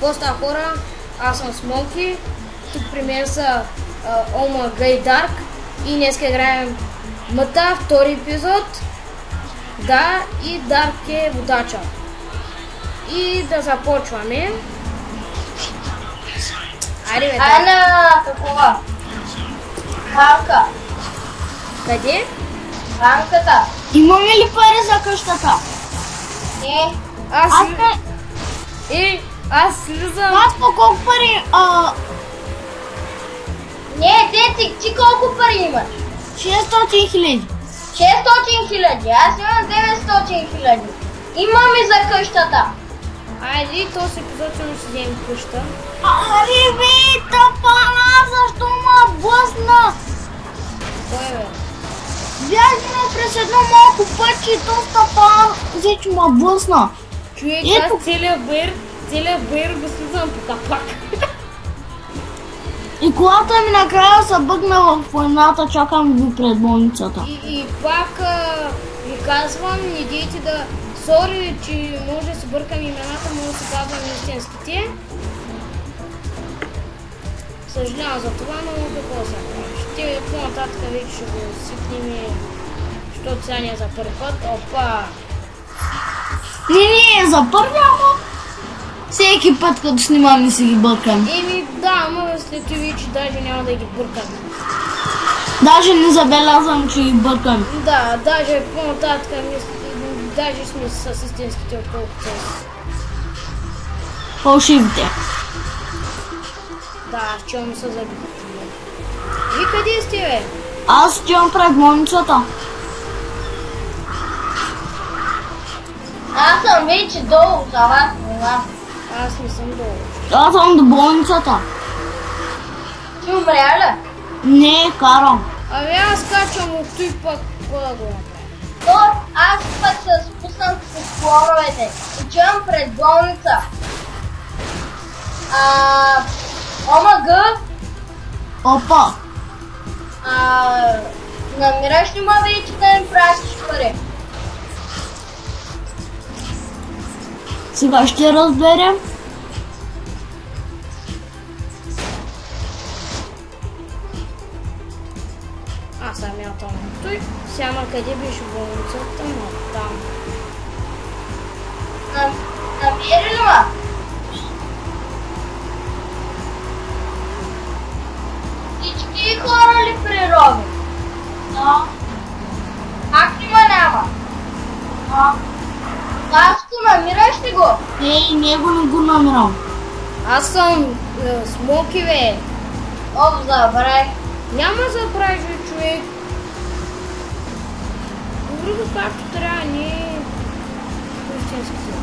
Какво става, хора? Аз съм Смоки. Тук при мен са Омага и Дарк. И днес играем Мъта, втори епизод. Да, и Дарк е водача. И да започваме. Айде бе, Ай на такова. Банка. къде? Банката. Имаме ли пари за къщата? Не. Аз слизам. Аз по колко пари? Не, ти колко пари имаш? 600 хиляди. 600 хиляди. Аз имам 900 хиляди. Имаме за къщата. Айде, този епизод ще си вземем къща. Аре бе, тъпана, защо ма блъсна? Кой бе? Бягаме през едно малко пътче и то стъпана, взе, че ма блъсна. Човек, Ето. аз целият бир го слизам по капак. И колата ми накрая се бъгна в войната, чакам го пред болницата. И пак ви казвам, не дейте да... Сори, че може да си бъркам имената, може да си казвам истинските. Съжалявам за това, но какво се прави. Ще по-нататък вече ще го сипнем, защото сега не е за първи път. Опа! Не, за първи, ама всеки път като снимаме си ги бъркам. Еми да, ама след това вече даже няма да ги бъркам. Даже не забелязвам, че ги бъркам. Да, даже по-нататък даже сме с истинските, отколкото с... Фалшивите. Да, чувам са забити. И къде сте, бе? Аз стоям пред болницата. Аз съм вече долу за вас. Аз не съм долу. Аз съм до болницата. Ти умря ли? Не, карам. Ами аз качвам от той пък какво да го направя? То аз пък се спуснах с клоновете. Отивам пред болница. ОМГ. Опа. Намираш ли ма вече да им пратиш пари? Сега ще разберем. Аз съм мятам на той. Сега на къде беше болницата? Там. Намери ли ма? Всички хора ли прироби? Да. Как ли ма няма? Таско, намираш ли го? Не, него не го намирам. Аз съм Смоки, бе. Забравих. Няма забравиш, бе, човек. Говори го както трябва, не истински си.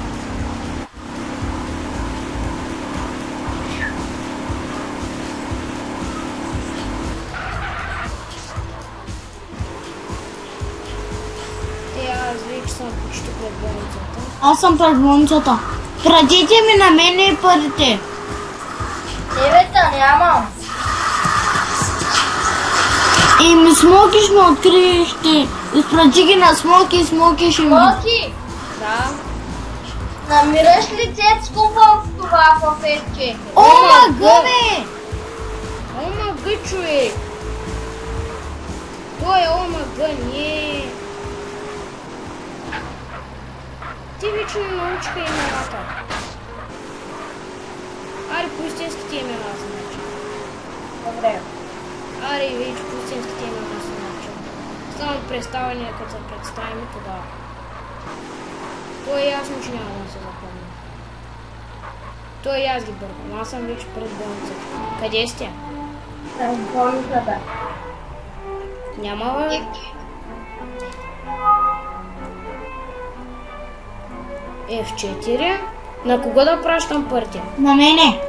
Аз вече съм почти пред болницата. Аз съм пред болницата. Пратете ми на мене парите. Девета нямам. И ми Смоки ще ме открие, ще изпрати ги на Смоки и Смоки ще ми... Смоки, Да. намираш ли Цецко в това в F4? ОМГ, бе! ОМГ, човек! Той е ОМГ, не. Ти вече не научиха имената. Аре, по истинските имена значи. Добре. Аре, вече по истинските имена се научил. Само представяне, като се представим и тогава. То е ясно, че няма да се запомня. То и аз ги бъркам. Аз съм вече пред болницата. Къде сте? Съм в болницата. Няма, бе. F4. На кого да пращам парите? На мене.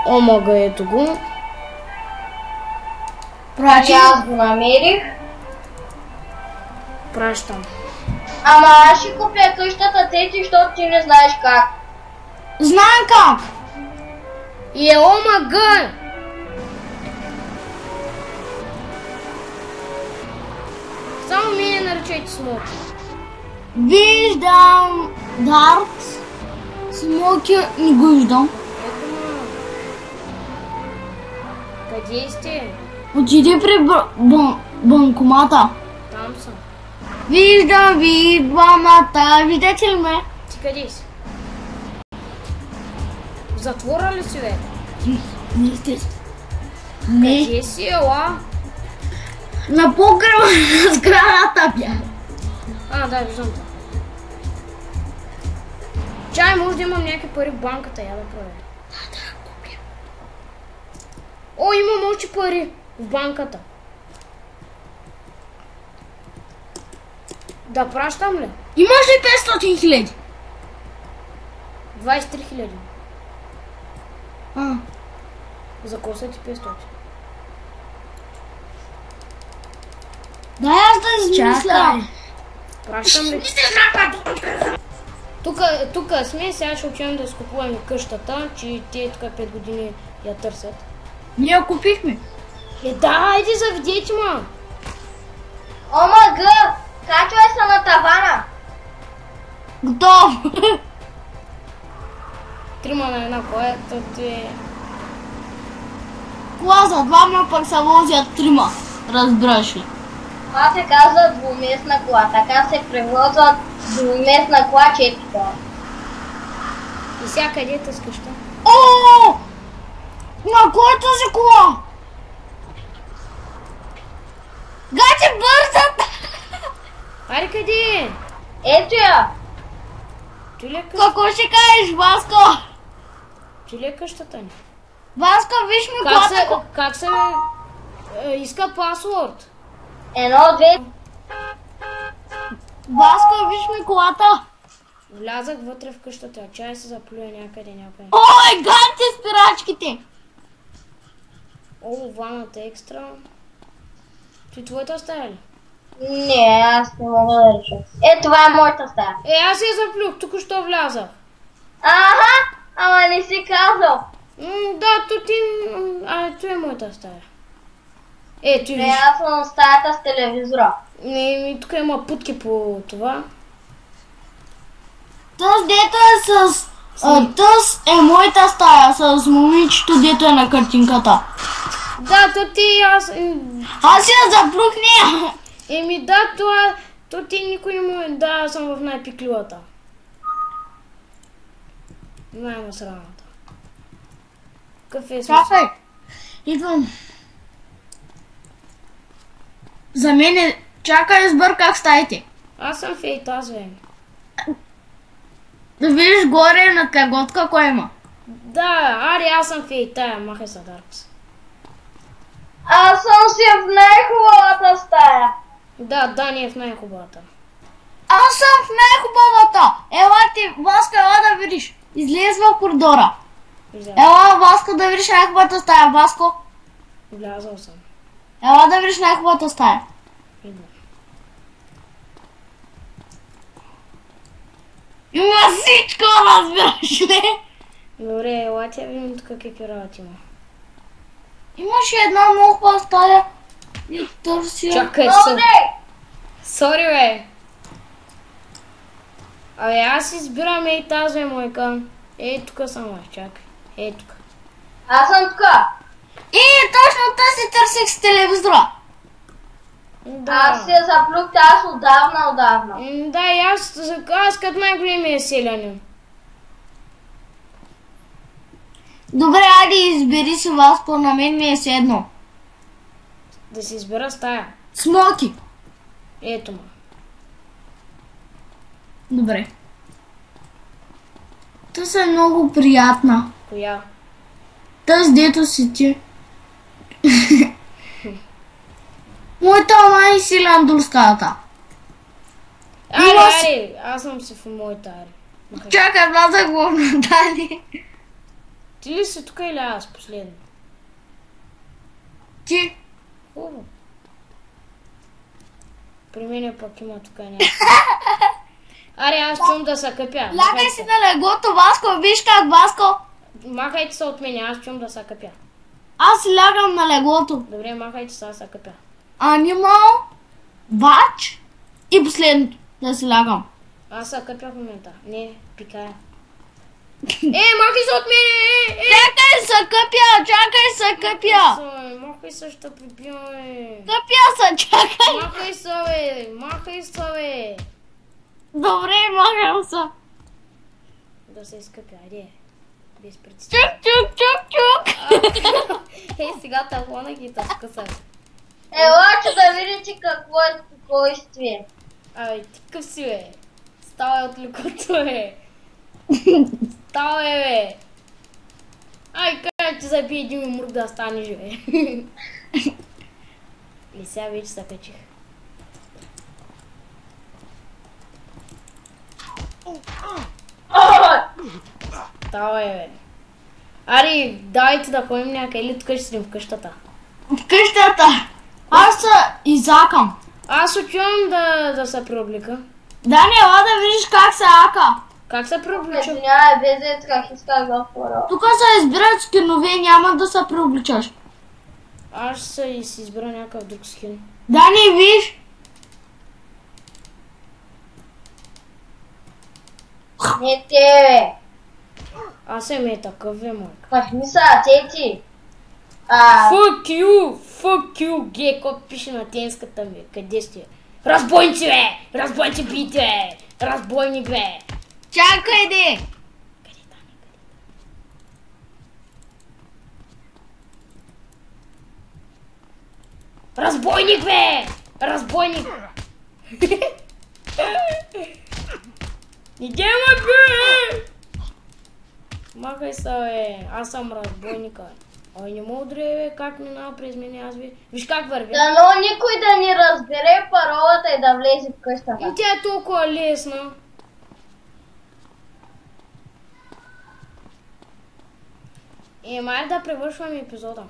Омага, ето го. Значи аз го намерих. Пращам. Ама аз ще купя къщата Цеци, защото ти не знаеш как. Знам как. И е ОМГ! Само мене наричайте Смоки. Виждам. Дарк, Смоки, не го виждам. Ето ма. Къде сте? Отиди при банкомата. Там съм. Виждам ви двамата. Видите ли ме? Ти къде си? В затвора ли си, бе? Не сте. Не. Къде си, ела? На покрива на сградата бях. А, да, виждам това. Чай, може да имам някакви пари в банката, я да проверя. О, имам още пари в банката. Да пращам ли? Имаш ли 500 хиляди? 23 хиляди. А, За какво са ти 500? дай аз да измисля. Пращам ли? Тук сме, сега ще отидем да изкупуваме къщата, че те тук 5 години я търсят. Ние я купихме. Да, айде заведете, ма! ОМГ! Качвай се на тавана! Готов. Трима на една коета, ти... Кола за двама, пък се возят трима. Разбираш ли? Това се казва двуместна кола. Така се превозват двуместна кола 4 кола. И сега къде е тази къща? О! На кой е тази кола? Гати, бързат! Аре, къде е? Ето я! Ти ли е къщата? Какво ще кажеш, Васко? Ти ли е къщата ни? Васко, виж ми колата. Как се иска пасворд? 1, 2... Васко, виж ми колата. Влязах вътре в къщата, чай се заплюя някъде. Ой, ганти спирачките. О, ваната екстра. Ти твоята стая ли? Не, аз не мога да реша. Това е моята стая. Аз я заплюх, тук що влязах. Аха! Ама не си казал. Да, то е моята стая. Ти Не, виж. аз съм в стаята с телевизора. Тук има путки по това. Тъс дето е с... Тъс е моята стая с момичето, дето е на картинката. Да, аз... Аз я заплюх нея. Да, то ти никой не му... Да, аз съм в най-пикливата. Най-насраната. Какъв е смисъл? Чакай. Идвам. За мен е... Чакай, сбърках стаите. Аз съм в етаж, бе. Да видиш горе на каготка кой има. Да, аз съм в етаж, махай са Даркс. Аз съм си в най-хубавата стая. Да, Дани е в най-хубавата. Аз съм в най-хубавата. Ела ти, Васко, ела да видиш. Излез в коридора. Ела, Васко, да видиш най-хубавата стая. Васко. Влязал съм. Ела да видиш най-хубавата стая. Идвам. Има всичко, разбираш ли? Добре, ела тя видим тук какви работи има. Имаше една много хубава стая. И търся. Чакай, сори, бе. Аз избирам тази мойка. Тук съм аз, чакай. Тук. Аз съм тук. Точно тази търсих с телевизора. Да. Аз се заплюх аз отдавна. Да, и аз като най-големия селянин. Добре, айде избери си, Васко, на мен ми е седно. Да си избера стая. Смоки. Ето ма. Добре. Тъс е много приятна. Коя? Тъс дето си ти. Моята най-силен дурската. Аре, аз съм си в моята аре. Чакай, влязах в Дани. Ти ли си тук или аз последно? Ти. Хубаво. При мене пък има тук някакво. Аре, аз чум да се къпя. Лягай си на леглото, Васко, виж как, Васко. Махайте се от мене, аз чум да се къпя. Аз си лягам на леглото. Добре, махайте се, аз се къпя. Анимал, бач и последното да си лягам. Аз се къпя в момента. Не, пикая. Махай се от мене! Чакай се къпя, чакай се къпя. Махай се, ще припиваме. Къпя се, чакай. Махай се, бе! Махай се, бе! Добре, махам се. Да се изкъпя, айде. Без представа. Чук, чук, чук, чук. Сега талона ги скъсах. Елаче да видите какво е спокойствие. Абе, ти къв си, бе? Ставай от лекото, бе! Ставай, бе! Ай, как ти забие един мург да станеш, бе! И сега вече се качих. Ставай, бе! Ари, дайте да ходим някъде или тук ще седим в къщата. В къщата. Аз се изакам. Аз отивам да се преоблика. Дани, ела да видиш как се ака. Как се преоблича? Извинявай, без как исках да хора. Тук се избират скинове, няма да се преобличаш. Аз ще си избера някакъв друг скин. Дани, виж. Не те, Аз съм е такъв, бе, майка. махни са, тети. Fuck you, гей, какво пише на тенската ми? Къде сте? Разбойници, бе! Разбойници, бийте, бе! Разбойник, бе! Чакай, де. Къде там е? Разбойник, бе! Разбойник! Иде, ма, бе! Махай се, бе! Аз съм разбойника. Ой, не мога да бе, как минава през мене, аз ви... Виж как върви. Дано никой да ни разбере паролата и да влезе в къщата. И тя е толкова лесна. Май да превършваме епизода.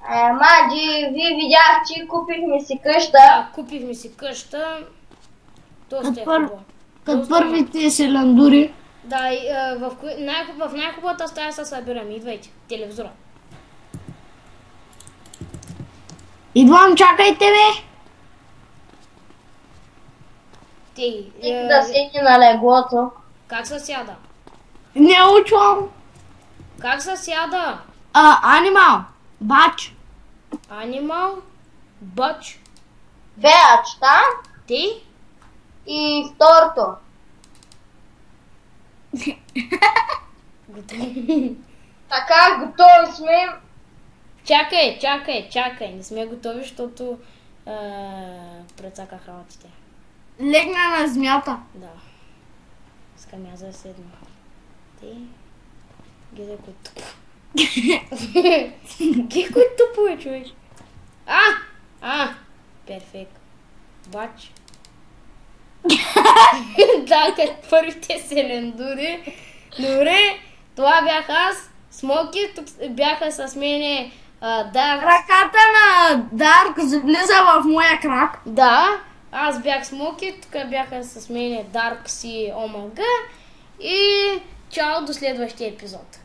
Маджи, вие видях, че купихме си къща. Да, купихме си къща. Доста е хубаво. Като първите селендури. Да, и, в най-хубавата стая се събираме. Идвайте, телевизора. Идвам, чакайте, бе. Ти да седи на леглото. Как се сяда? Не учвам. Как се сяда? Анимал. Бач. Анимал, бъч, Веачта ти? и второто. Така, готови сме. Чакай, не сме готови, защото прецаках работите. Легна на земята. Да. Искам я за седна. Ти? Гледай кой тупо. Гледай кой тупо е, човек. Перфект. Бач. Да, като първите селендури. Добре, това бях аз. Смоки, тук бяха с мене Дарк. Ръката на Дарк влиза в моя крак. Да, аз бях Смоки, тук бяха с мене Даркс и Омага. И чао до следващия епизод.